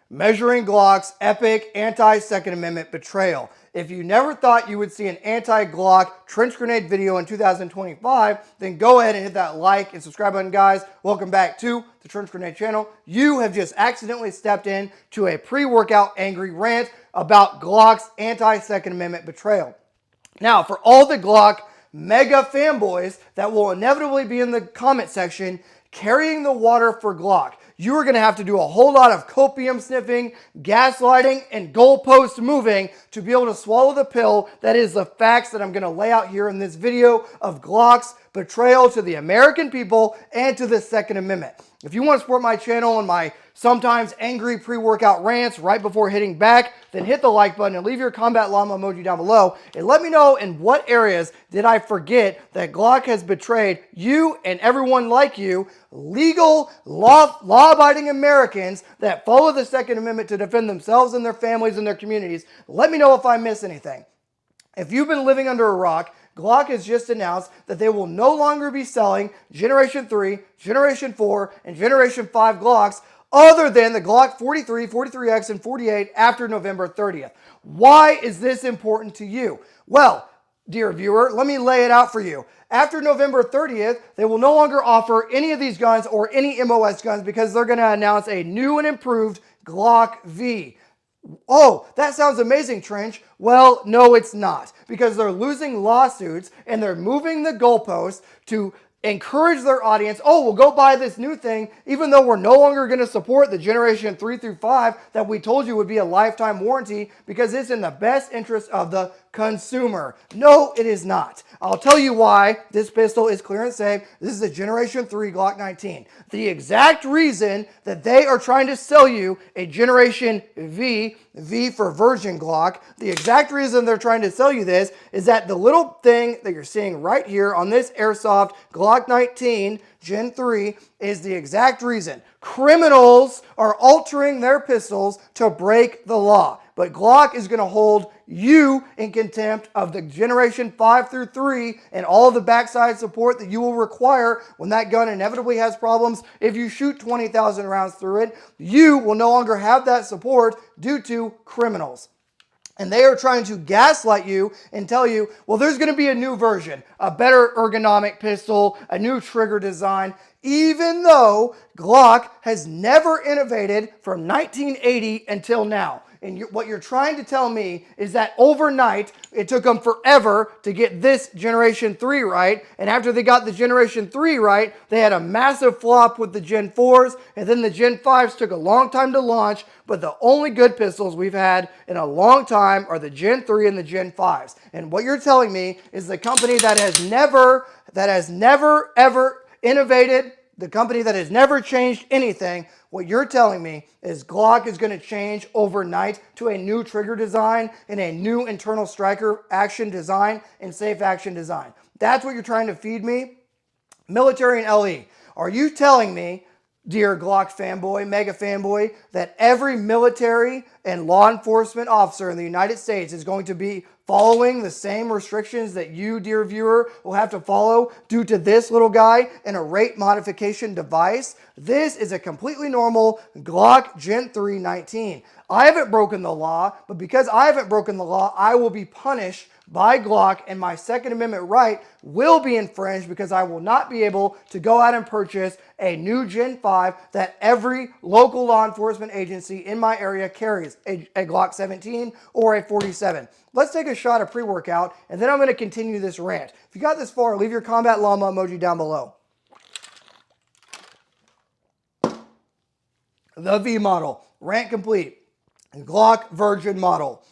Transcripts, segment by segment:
Measuring Glock's epic anti-Second Amendment betrayal. If you never thought you would see an anti-Glock trench grenade video in 2025, then go ahead and hit that like and subscribe button, guys. Welcome back to the Trench Grenade channel. You have just accidentally stepped in to a pre-workout angry rant about Glock's anti-Second Amendment betrayal. Now, for all the Glock mega fanboys that will inevitably be in the comment section carrying the water for Glock, you are going to have to do a whole lot of copium sniffing, gaslighting, and goalpost moving to be able to swallow the pill that is the facts that I'm going to lay out here in this video of Glock's betrayal to the American people and to the Second Amendment. If you want to support my channel and my sometimes angry pre-workout rants right before hitting back, then hit the like button and leave your combat llama emoji down below and let me know in what areas did I forget that Glock has betrayed you and everyone like you, legal, law-abiding Americans that follow the Second Amendment to defend themselves and their families and their communities. Let me know if I miss anything. If you've been living under a rock, Glock has just announced that they will no longer be selling Generation 3, Generation 4, and Generation 5 Glocks other than the Glock 43, 43X, and 48 after November 30th. Why is this important to you? Well, dear viewer, let me lay it out for you. After November 30th, they will no longer offer any of these guns or any MOS guns because they're going to announce a new and improved Glock V. Oh, that sounds amazing, Trench. Well, no, it's not, because they're losing lawsuits and they're moving the goalposts to encourage their audience. Oh, we'll go buy this new thing, even though we're no longer going to support the Generation 3 through 5 that we told you would be a lifetime warranty because it's in the best interest of the consumer. No, it is not. I'll tell you why this pistol is clear and safe. This is a Generation 3 Glock 19. The exact reason that they are trying to sell you a Generation V for Virgin Glock, the exact reason they're trying to sell you this is that the little thing that you're seeing right here on this airsoft Glock 19 Gen 3 is the exact reason. Criminals are altering their pistols to break the law. But Glock is going to hold you in contempt of the Generation 5 through 3 and all the backside support that you will require when that gun inevitably has problems. If you shoot 20,000 rounds through it, you will no longer have that support due to criminals. And they are trying to gaslight you and tell you, well, there's going to be a new version, a better ergonomic pistol, a new trigger design, even though Glock has never innovated from 1980 until now. And what you're trying to tell me is that overnight, it took them forever to get this Generation 3 right. And after they got the Generation 3 right, they had a massive flop with the Gen 4s. And then the Gen 5s took a long time to launch. But the only good pistols we've had in a long time are the Gen 3 and the Gen 5s. And what you're telling me is the company that has never ever innovated, the company that has never changed anything, what you're telling me is Glock is going to change overnight to a new trigger design and a new internal striker action design and safe action design. That's what you're trying to feed me? Military and LE. Are you telling me, dear Glock fanboy, mega fanboy, that every military and law enforcement officer in the United States is going to be following the same restrictions that you, dear viewer, will have to follow due to this little guy and a rate modification device? This is a completely normal Glock Gen 3 19. I haven't broken the law, but because I haven't broken the law, I will be punished by Glock, and my Second Amendment right will be infringed because I will not be able to go out and purchase a new Gen 5 that every local law enforcement agency in my area carries, a Glock 17 or a 47. Let's take a shot of pre-workout, and then I'm going to continue this rant. If you got this far, leave your combat llama emoji down below. The V model, rant complete. Glock Virgin model.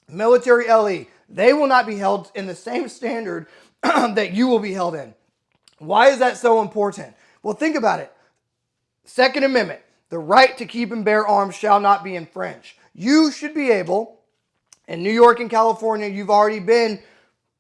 Military LE. They will not be held in the same standard that you will be held in. Why is that so important? Well, think about it. Second Amendment, the right to keep and bear arms shall not be infringed. You should be able, in New York and California, you've already been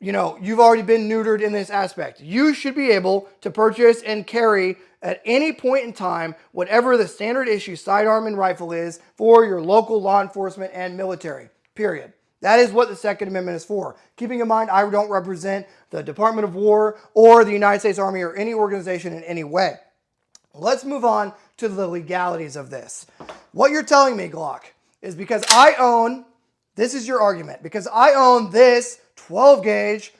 neutered in this aspect. You should be able to purchase and carry at any point in time whatever the standard issue sidearm and rifle is for your local law enforcement and military, period. That is what the Second Amendment is for. Keeping in mind, I don't represent the Department of War or the United States Army or any organization in any way. Let's move on to the legalities of this. What you're telling me, Glock, is because I own, this is your argument, because I own this 12 gauge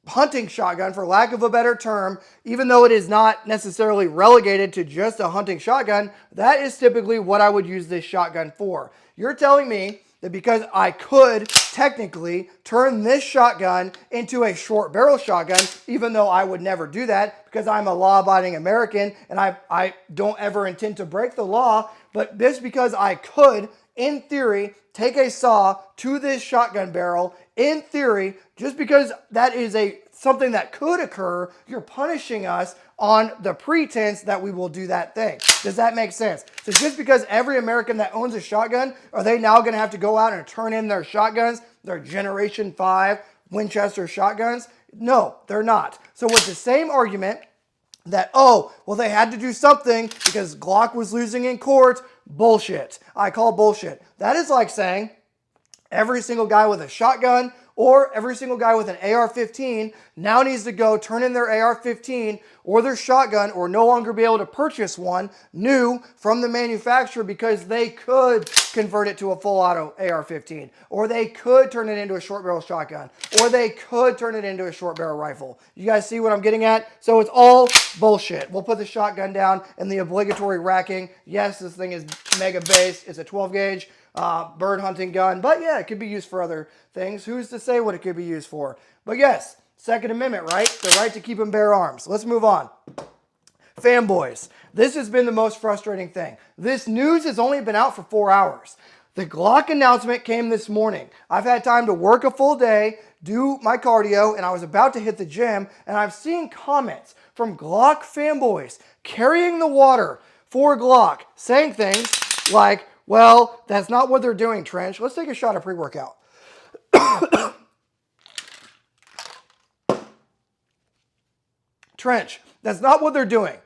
hunting shotgun, for lack of a better term, even though it is not necessarily relegated to just a hunting shotgun, that is typically what I would use this shotgun for. You're telling me that because I could technically turn this shotgun into a short barrel shotgun, even though I would never do that because I'm a law-abiding American and I don't ever intend to break the law, but just because I could, in theory, take a saw to this shotgun barrel, in theory, just because that is something that could occur, you're punishing us on the pretense that we will do that thing. Does that make sense? So just because every American that owns a shotgun, are they now going to have to go out and turn in their shotguns, their Generation 5 Winchester shotguns? No, they're not. So with the same argument that, oh, well, they had to do something because Glock was losing in court, bullshit. I call bullshit. That is like saying every single guy with a shotgun or every single guy with an AR-15 now needs to go turn in their AR-15 or their shotgun or no longer be able to purchase one new from the manufacturer because they could convert it to a full auto AR-15 or they could turn it into a short barrel shotgun or they could turn it into a short barrel rifle. You guys see what I'm getting at? So it's all bullshit. We'll put the shotgun down in the obligatory racking. Yes, this thing is mega base. It's a 12 gauge. Bird hunting gun, but yeah, it could be used for other things. Who's to say what it could be used for? But yes, Second Amendment, right? The right to keep and bear arms. Let's move on. Fanboys. This has been the most frustrating thing. This news has only been out for 4 hours. The Glock announcement came this morning. I've had time to work a full day, do my cardio, and I was about to hit the gym, and I've seen comments from Glock fanboys carrying the water for Glock, saying things like, well, that's not what they're doing, Trench. Let's take a shot of pre-workout. Trench, that's not what they're doing.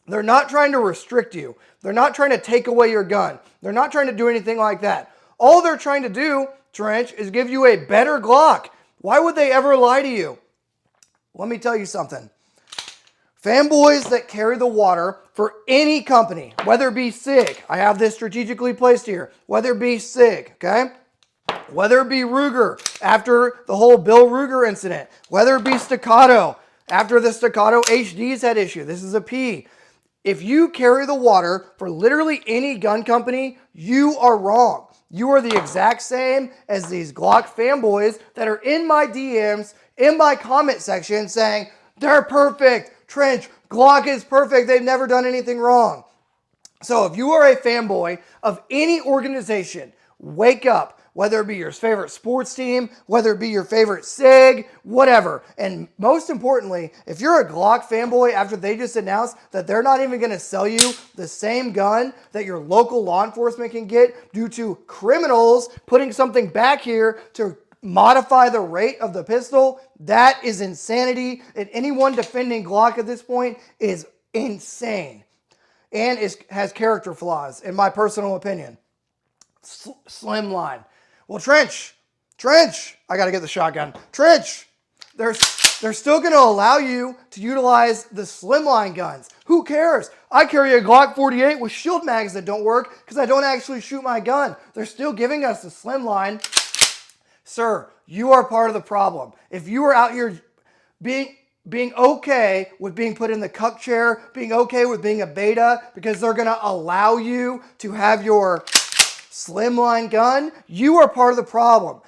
They're not trying to restrict you. They're not trying to take away your gun. They're not trying to do anything like that. All they're trying to do, Trench, is give you a better Glock. Why would they ever lie to you? Let me tell you something. Fanboys that carry the water for any company, whether it be SIG, I have this strategically placed here, whether it be SIG, okay? Whether it be Ruger after the whole Bill Ruger incident, whether it be Staccato after the Staccato HD's had issue, this is a P. If you carry the water for literally any gun company, you are wrong. You are the exact same as these Glock fanboys that are in my DMs, in my comment section saying, they're perfect. Trench, Glock is perfect. They've never done anything wrong. So if you are a fanboy of any organization, wake up, whether it be your favorite sports team, whether it be your favorite SIG, whatever. And most importantly, if you're a Glock fanboy after they just announced that they're not even going to sell you the same gun that your local law enforcement can get due to criminals putting something back here to modify the rate of the pistol, that is insanity. And anyone defending Glock at this point is insane and has character flaws, in my personal opinion. Slim line. Well, Trench, I got to get the shotgun. Trench, they're still going to allow you to utilize the slimline guns. Who cares? I carry a Glock 48 with shield mags that don't work because I don't actually shoot my gun. They're still giving us the slimline. Sir, you are part of the problem. If you are out here being okay with being put in the cuck chair, being okay with being a beta because they're going to allow you to have your slimline gun, you are part of the problem.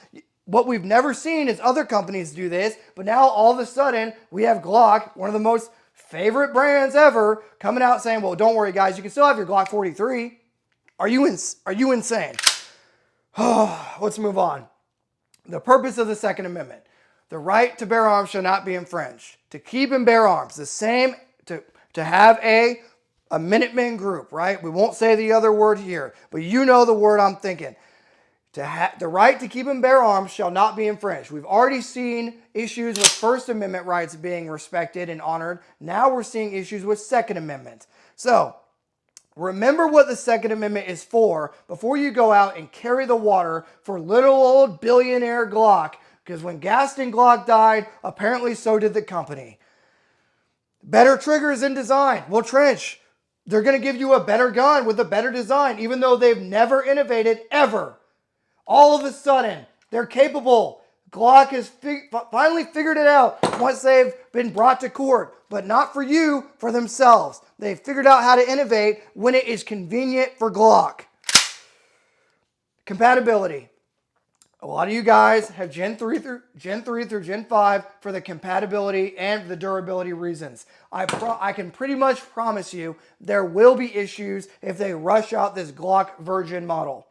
What we've never seen is other companies do this, but now all of a sudden we have Glock, one of the most favorite brands ever, coming out saying, well, don't worry guys, you can still have your Glock 43. Are you insane? Let's move on. The purpose of the Second Amendment. The right to bear arms shall not be infringed. To keep and bear arms, the same, to have a Minutemen group, right? We won't say the other word here, but you know the word I'm thinking. The right to keep and bear arms shall not be infringed. We've already seen issues with First Amendment rights being respected and honored. Now we're seeing issues with Second Amendment. So, remember what the Second Amendment is for before you go out and carry the water for little old billionaire Glock, because when Gaston Glock died, apparently so did the company. Better triggers in design. Well, Trench, They're going to give you a better gun with a better design, even though they've never innovated ever. All of a sudden, they're capable. Glock has finally figured it out once they've been brought to court, but not for you, for themselves. They've figured out how to innovate when it is convenient for Glock. Compatibility. A lot of you guys have Gen 3 through Gen 5 for the compatibility and the durability reasons. I can pretty much promise you there will be issues if they rush out this Glock Virgin model.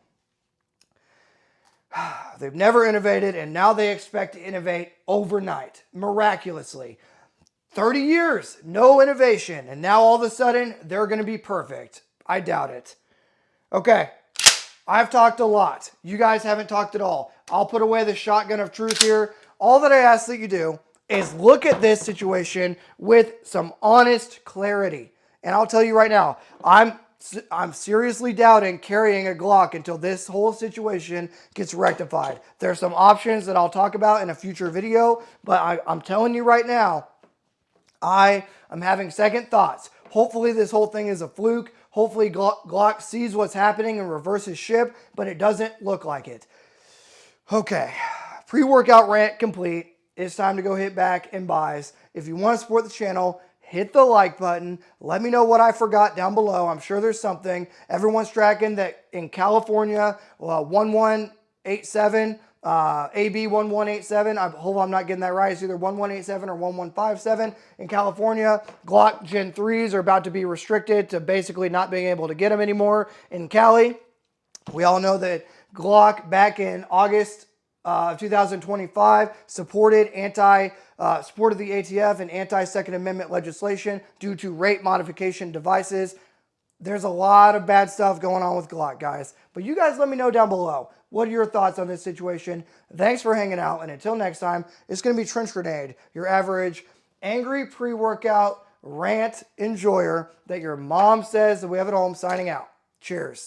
They've never innovated, and now they expect to innovate overnight, miraculously. 30 years, no innovation, and now all of a sudden, they're going to be perfect. I doubt it. Okay, I've talked a lot. You guys haven't talked at all. I'll put away the shotgun of truth here. All that I ask that you do is look at this situation with some honest clarity. And I'll tell you right now, I'm seriously doubting carrying a Glock until this whole situation gets rectified. There are some options that I'll talk about in a future video, but I'm telling you right now, I am having second thoughts. Hopefully this whole thing is a fluke. Hopefully Glock sees what's happening and reverses ship, but it doesn't look like it. Okay, pre-workout rant complete. It's time to go hit back and buys. If you want to support the channel, hit the like button. Let me know what I forgot down below. I'm sure there's something. Everyone's tracking that in California, 1187, AB 1187. I hope I'm not getting that right. It's either 1187 or 1157. In California, Glock Gen 3s are about to be restricted to basically not being able to get them anymore in Cali. We all know that Glock back in August of 2025 supported the ATF and anti-Second Amendment legislation due to rate modification devices. There's a lot of bad stuff going on with Glock, guys. But you guys let me know down below. What are your thoughts on this situation? Thanks for hanging out. And until next time, it's going to be Trench Grenade, your average angry pre-workout rant enjoyer that your mom says that we have at home, signing out. Cheers.